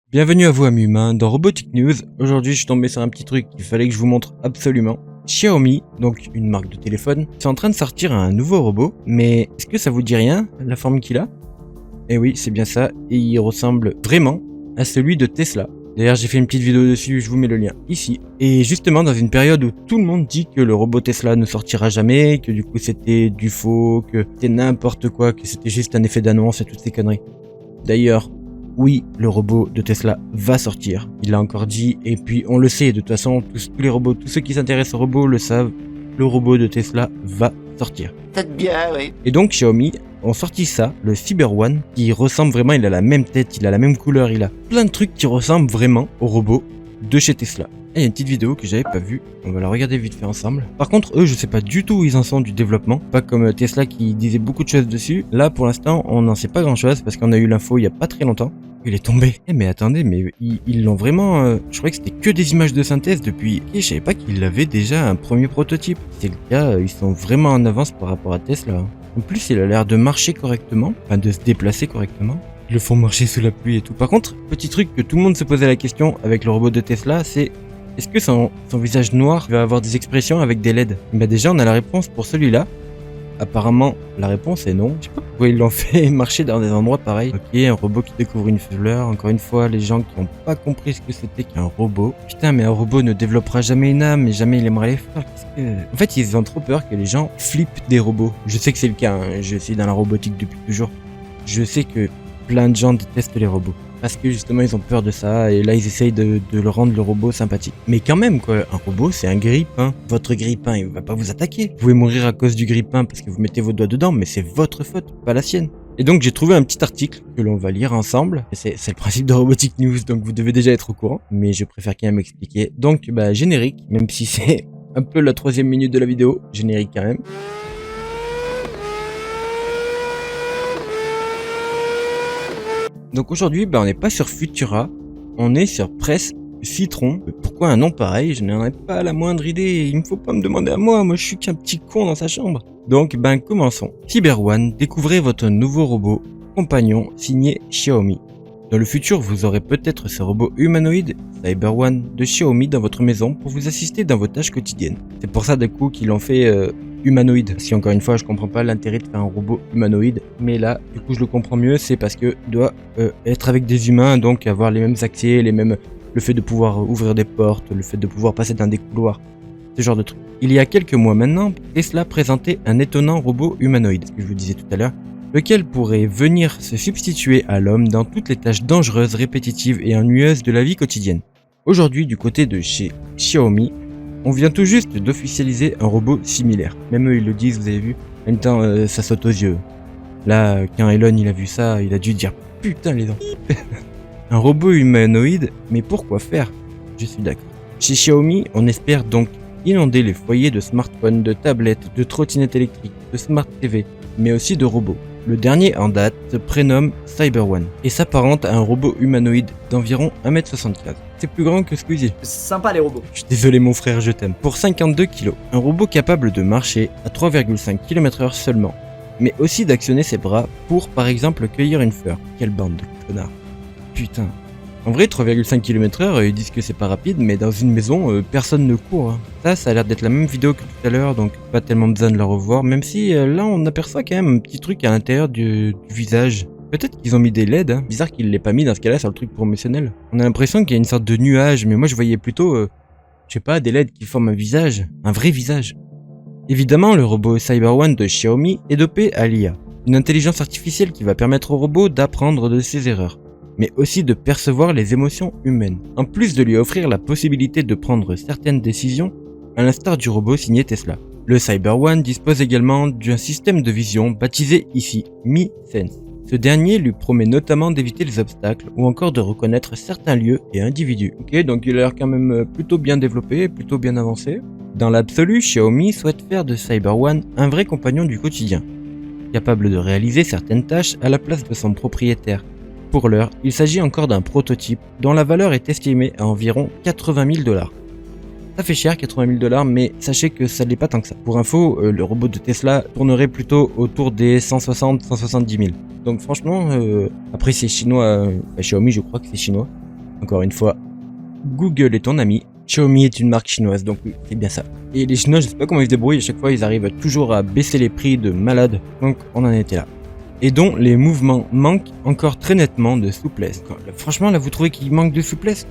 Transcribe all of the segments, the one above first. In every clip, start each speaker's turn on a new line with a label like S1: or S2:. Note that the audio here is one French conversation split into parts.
S1: Bienvenue à vous amis humains dans Robotic News. Aujourd'hui je suis tombé sur un petit truc qu'il fallait que je vous montre absolument. Xiaomi, donc une marque de téléphone, c'est en train de sortir un nouveau robot, mais est-ce que ça vous dit rien, la forme qu'il a? Eh oui, c'est bien ça, et il ressemble vraiment à celui de Tesla. D'ailleurs j'ai fait une petite vidéo dessus, je vous mets le lien ici. Et justement dans une période où tout le monde dit que le robot Tesla ne sortira jamais, que du coup c'était du faux, que c'était n'importe quoi, que c'était juste un effet d'annonce et toutes ces conneries. D'ailleurs, oui, le robot de Tesla va sortir. Il l'a encore dit, et puis on le sait, de toute façon, tous les robots, tous ceux qui s'intéressent aux robots le savent, le robot de Tesla va sortir.
S2: Peut-être bien, oui.
S1: Et donc Xiaomi ont sorti ça, le Cyber One, qui ressemble vraiment, il a la même tête, il a la même couleur, il a plein de trucs qui ressemblent vraiment au robot de chez Tesla. Et il y a une petite vidéo que j'avais pas vue, on va la regarder vite fait ensemble. Par contre, eux, je sais pas du tout où ils en sont du développement, pas comme Tesla qui disait beaucoup de choses dessus. Là, pour l'instant, on n'en sait pas grand chose parce qu'on a eu l'info il y a pas très longtemps. Il est tombé. Eh mais attendez, mais ils l'ont vraiment... je croyais que c'était que des images de synthèse depuis... Et je savais pas qu'ils avaient déjà un premier prototype. C'est le cas, ils sont vraiment en avance par rapport à Tesla. En plus, il a l'air de marcher correctement, enfin de se déplacer correctement. Ils le font marcher sous la pluie et tout. Par contre, petit truc que tout le monde se posait la question avec le robot de Tesla, c'est... Est-ce que son visage noir va avoir des expressions avec des LED? Bah déjà, on a la réponse pour celui-là. Apparemment, la réponse est non. Je sais pas pourquoi ils l'ont fait marcher dans des endroits pareils. Ok, un robot qui découvre une fleur. Encore une fois, les gens qui n'ont pas compris ce que c'était qu'un robot. Putain, mais un robot ne développera jamais une âme et jamais il aimera les faire. En fait, ils ont trop peur que les gens flippent des robots. Je sais que c'est le cas, hein. Je suis dans la robotique depuis toujours. Je sais que plein de gens détestent les robots. Parce que justement ils ont peur de ça et là ils essayent de le rendre le robot sympathique. Mais quand même quoi, un robot c'est un grille-pain. Votre grille-pain il va pas vous attaquer. Vous pouvez mourir à cause du grille-pain parce que vous mettez vos doigts dedans, mais c'est votre faute, pas la sienne. Et donc j'ai trouvé un petit article que l'on va lire ensemble. C'est le principe de Robotic News, donc vous devez déjà être au courant. Mais je préfère quand même expliquer. Donc bah générique, même si c'est un peu la 3e minute de la vidéo, générique quand même. Donc aujourd'hui, on n'est pas sur Futura, on est sur Presse Citron. Pourquoi un nom pareil? Je n'en ai pas la moindre idée, il me faut pas me demander à moi je suis qu'un petit con dans sa chambre. Donc commençons. Cyber One, découvrez votre nouveau robot compagnon signé Xiaomi. Dans le futur, vous aurez peut-être ce robot humanoïde Cyber One de Xiaomi dans votre maison pour vous assister dans vos tâches quotidiennes. C'est pour ça du coup qu'ils l'ont fait humanoïde. Si encore une fois je comprends pas l'intérêt de faire un robot humanoïde, mais là du coup je le comprends mieux, c'est parce que il doit être avec des humains, donc avoir les mêmes accès, le fait de pouvoir ouvrir des portes, le fait de pouvoir passer dans des couloirs, ce genre de trucs. Il y a quelques mois maintenant, Tesla présentait un étonnant robot humanoïde, ce que je vous disais tout à l'heure, lequel pourrait venir se substituer à l'homme dans toutes les tâches dangereuses, répétitives et ennuyeuses de la vie quotidienne. Aujourd'hui, du côté de chez Xiaomi, on vient tout juste d'officialiser un robot similaire. Même eux ils le disent, vous avez vu. En même temps, ça saute aux yeux. Là, quand Elon il a vu ça, il a dû dire putain les dents. Un robot humanoïde, mais pourquoi faire? Je suis d'accord. Chez Xiaomi, on espère donc inonder les foyers de smartphones, de tablettes, de trottinettes électriques, de smart TV, mais aussi de robots. Le dernier en date se prénomme Cyber One et s'apparente à un robot humanoïde d'environ 1m75. C'est plus grand que Squeezie.
S2: C'est sympa les robots.
S1: Je suis désolé mon frère, je t'aime. Pour 52 kg, un robot capable de marcher à 3,5 km/h seulement, mais aussi d'actionner ses bras pour par exemple cueillir une fleur. Quelle bande de connards. Putain. En vrai, 3,5 km/h, ils disent que c'est pas rapide, mais dans une maison, personne ne court. Hein. Ça a l'air d'être la même vidéo que tout à l'heure, donc pas tellement besoin de la revoir, même si là on aperçoit quand même un petit truc à l'intérieur du visage. Peut-être qu'ils ont mis des LED, hein. Bizarre qu'ils l'aient pas mis dans ce cas-là sur le truc promotionnel. On a l'impression qu'il y a une sorte de nuage, mais moi je voyais plutôt, je sais pas, des LED qui forment un visage, un vrai visage. Évidemment, le robot Cyber One de Xiaomi est dopé à l'IA, une intelligence artificielle qui va permettre au robot d'apprendre de ses erreurs, mais aussi de percevoir les émotions humaines, en plus de lui offrir la possibilité de prendre certaines décisions, à l'instar du robot signé Tesla. Le Cyber One dispose également d'un système de vision baptisé ici Mi Sense. Ce dernier lui promet notamment d'éviter les obstacles ou encore de reconnaître certains lieux et individus. Ok, donc il a l'air quand même plutôt bien développé, plutôt bien avancé. Dans l'absolu, Xiaomi souhaite faire de Cyber One un vrai compagnon du quotidien, capable de réaliser certaines tâches à la place de son propriétaire. Pour l'heure, il s'agit encore d'un prototype dont la valeur est estimée à environ 80 000 $. Ça fait cher 80 000 $, mais sachez que ça l'est pas tant que ça. Pour info, le robot de Tesla tournerait plutôt autour des 160-170 000. Donc franchement, après c'est chinois, Xiaomi je crois que c'est chinois. Encore une fois, Google est ton ami. Xiaomi est une marque chinoise, donc oui, c'est bien ça. Et les Chinois, je sais pas comment ils se débrouillent, à chaque fois ils arrivent toujours à baisser les prix de malade, donc on en était là. Et dont les mouvements manquent encore très nettement de souplesse. Franchement, là, vous trouvez qu'il manque de souplesse?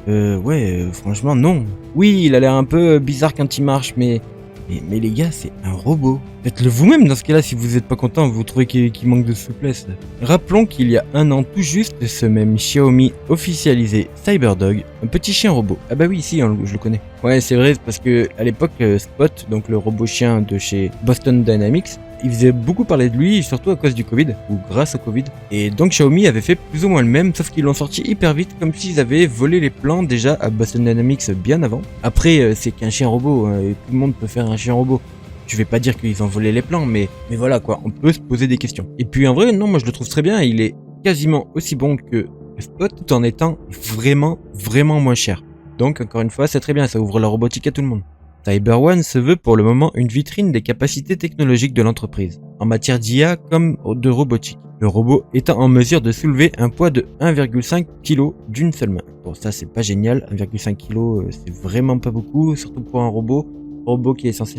S1: Franchement, non. Oui, il a l'air un peu bizarre quand il marche, mais les gars, c'est un robot. Faites-le vous-même dans ce cas-là si vous n'êtes pas content, vous trouvez qu'il manque de souplesse. Rappelons qu'il y a un an tout juste, ce même Xiaomi officialisait Cyberdog, un petit chien robot. Ah bah oui, si, je le connais. Ouais, c'est vrai, parce que à l'époque, Spot, donc le robot chien de chez Boston Dynamics, il faisait beaucoup parler de lui, surtout à cause du Covid, ou grâce au Covid. Et donc Xiaomi avait fait plus ou moins le même, sauf qu'ils l'ont sorti hyper vite, comme s'ils avaient volé les plans déjà à Boston Dynamics bien avant. Après, c'est qu'un chien robot, et tout le monde peut faire un chien robot. Je vais pas dire qu'ils ont volé les plans, mais voilà quoi, on peut se poser des questions. Et puis en vrai, non, moi je le trouve très bien, il est quasiment aussi bon que Spot, tout en étant vraiment moins cher. Donc encore une fois, c'est très bien, ça ouvre la robotique à tout le monde. CyberOne se veut pour le moment une vitrine des capacités technologiques de l'entreprise, en matière d'IA comme de robotique. Le robot étant en mesure de soulever un poids de 1,5 kg d'une seule main. Bon, ça c'est pas génial, 1,5 kg c'est vraiment pas beaucoup, surtout pour un robot qui est censé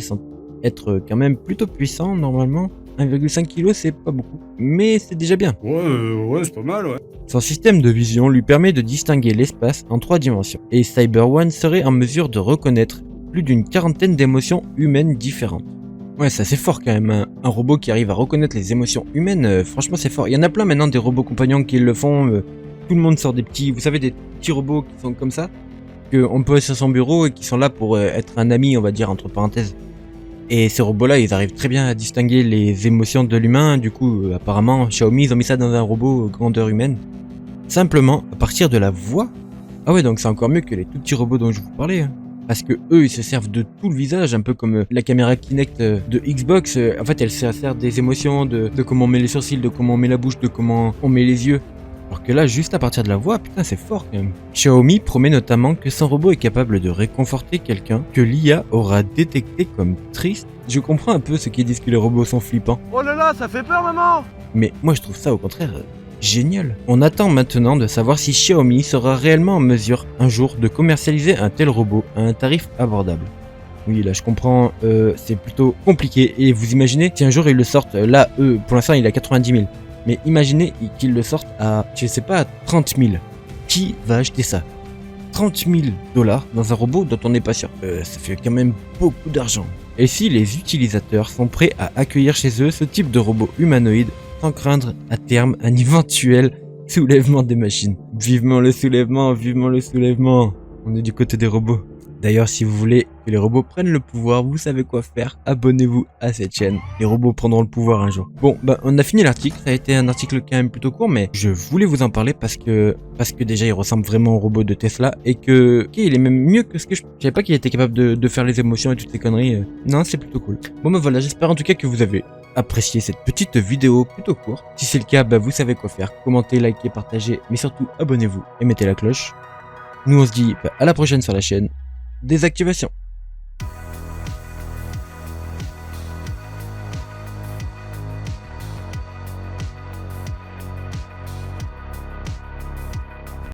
S1: être quand même plutôt puissant normalement. 1,5 kg c'est pas beaucoup, mais c'est déjà bien.
S3: Ouais, c'est pas mal, ouais.
S1: Son système de vision lui permet de distinguer l'espace en 3 dimensions, et CyberOne serait en mesure de reconnaître plus d'une quarantaine d'émotions humaines différentes. Ouais, ça c'est fort quand même, un robot qui arrive à reconnaître les émotions humaines, franchement c'est fort. Il y en a plein maintenant des robots compagnons qui le font, tout le monde sort des petits, vous savez, des petits robots qui sont comme ça, qu'on pose sur son bureau et qui sont là pour être un ami, on va dire, entre parenthèses. Et ces robots-là, ils arrivent très bien à distinguer les émotions de l'humain, du coup, apparemment, Xiaomi, ils ont mis ça dans un robot grandeur humaine. Simplement, à partir de la voix. Ah ouais, donc c'est encore mieux que les tout petits robots dont je vous parlais, hein. Parce que eux, ils se servent de tout le visage, un peu comme la caméra Kinect de Xbox. En fait, elle se sert des émotions, de comment on met les sourcils, de comment on met la bouche, de comment on met les yeux. Alors que là, juste à partir de la voix, putain, c'est fort quand même. Xiaomi promet notamment que son robot est capable de réconforter quelqu'un que l'IA aura détecté comme triste. Je comprends un peu ceux qui disent que les robots sont flippants.
S4: Oh là là, ça fait peur, maman!
S1: Mais moi, je trouve ça au contraire génial. On attend maintenant de savoir si Xiaomi sera réellement en mesure un jour de commercialiser un tel robot à un tarif abordable. Oui, là je comprends, c'est plutôt compliqué. Et vous imaginez, si un jour ils le sortent, là, pour l'instant il est à 90 000. Mais imaginez qu'ils le sortent à, je sais pas, à 30 000. Qui va acheter ça? 30 000 $ dans un robot dont on n'est pas sûr. Ça fait quand même beaucoup d'argent. Et si les utilisateurs sont prêts à accueillir chez eux ce type de robot humanoïde sans craindre à terme un éventuel soulèvement des machines. Vivement le soulèvement, vivement le soulèvement. On est du côté des robots. D'ailleurs, si vous voulez que les robots prennent le pouvoir, vous savez quoi faire. Abonnez-vous à cette chaîne. Les robots prendront le pouvoir un jour. Bon, on a fini l'article. Ça a été un article quand même plutôt court, mais je voulais vous en parler parce que déjà, il ressemble vraiment au robot de Tesla et que il est même mieux que ce que je savais pas qu'il était capable de faire les émotions et toutes ces conneries. Non, c'est plutôt cool. Bon, voilà, j'espère en tout cas que vous avez apprécié cette petite vidéo plutôt courte. Si c'est le cas, vous savez quoi faire. Commentez, likez, partagez, mais surtout abonnez-vous et mettez la cloche. Nous, on se dit à la prochaine sur la chaîne. Désactivation.